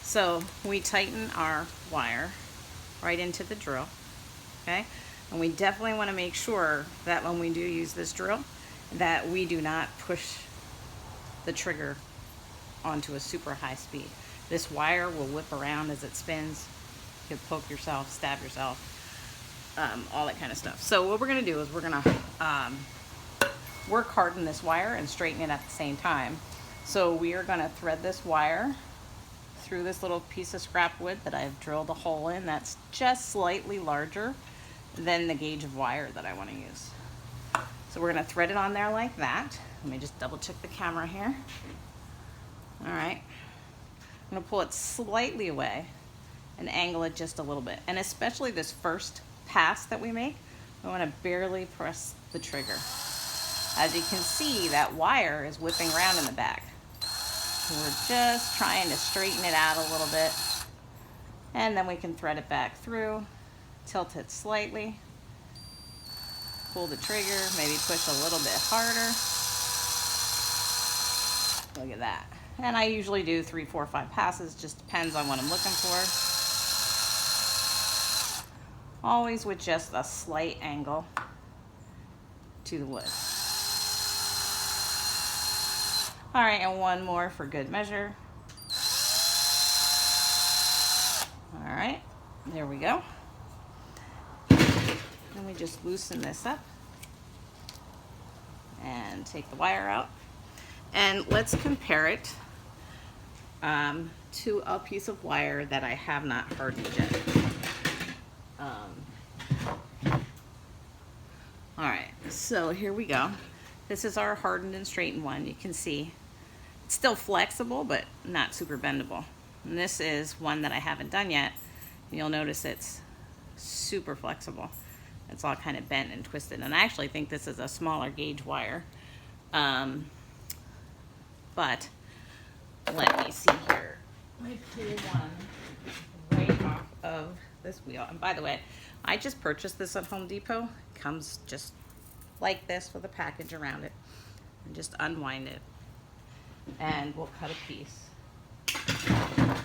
So we tighten our wire right into the drill, okay? And we definitely want to make sure that when we do use this drill, that we do not push the trigger onto a super high speed. This wire will whip around as it spins. You could poke yourself, stab yourself, all that kind of stuff. So what we're gonna do is we're gonna work harden this wire and straighten it at the same time. So we are gonna thread this wire through this little piece of scrap wood that I've drilled a hole in that's just slightly larger than the gauge of wire that I want to use. So we're going to thread it on there like that. Let me just double check the camera here. All right. I'm going to pull it slightly away and angle it just a little bit. And especially this first pass that we make, I want to barely press the trigger. As you can see, that wire is whipping around in the back. We're just trying to straighten it out a little bit, and then we can thread it back through, tilt it slightly, pull the trigger, maybe push a little bit harder. Look at that. And I usually do 3, 4, 5 passes, just depends on what I'm looking for. Always with just a slight angle to the wood. All right, and one more for good measure. All right, there we go. And we just loosen this up and take the wire out. And let's compare it to a piece of wire that I have not hardened yet. All right, so here we go. This is our hardened and straightened one. You can see it's still flexible, but not super bendable. And this is one that I haven't done yet. You'll notice it's super flexible. It's all kind of bent and twisted. And I actually think this is a smaller gauge wire. But let me see here. Let me pull one right off of this wheel. And by the way, I just purchased this at Home Depot. It comes just like this with a package around it. And just unwind it. And we'll cut a piece. All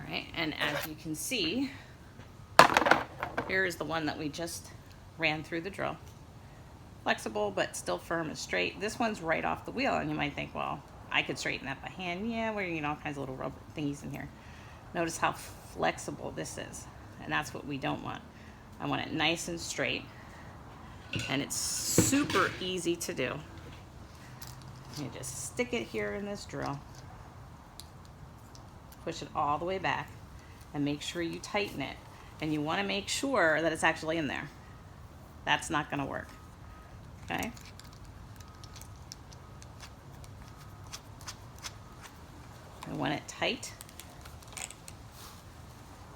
right, and as you can see, here is the one that we just ran through the drill. Flexible, but still firm and straight. This one's right off the wheel, and you might think, well, I could straighten that by hand. Yeah, we're getting all kinds of little rubber thingies in here. Notice how flexible this is, and that's what we don't want. I want it nice and straight, and it's super easy to do. You just stick it here in this drill, push it all the way back, and make sure you tighten it. And you want to make sure that it's actually in there. That's not going to work. Okay? I want it tight,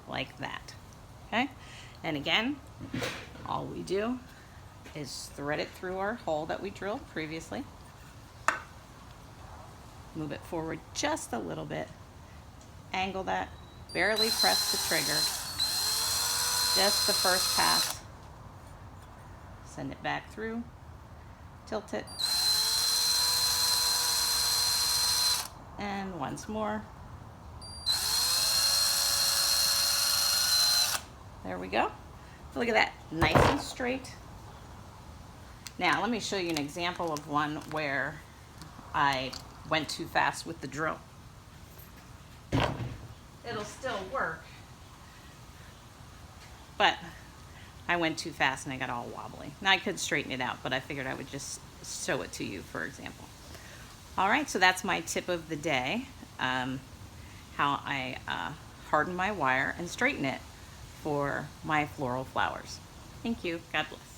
like that. Okay? And again, all we do is thread it through our hole that we drilled previously. Move it forward just a little bit. Angle that. Barely press the trigger. Just the first pass. Send it back through. Tilt it. And once more. There we go. Look at that. Nice and straight. Now, let me show you an example of one where I went too fast with the drill. It'll still work, but I went too fast and I got all wobbly. Now I could straighten it out, but I figured I would just show it to you for example. All right, so that's my tip of the day, how I harden my wire and straighten it for my floral flowers. Thank you. God bless.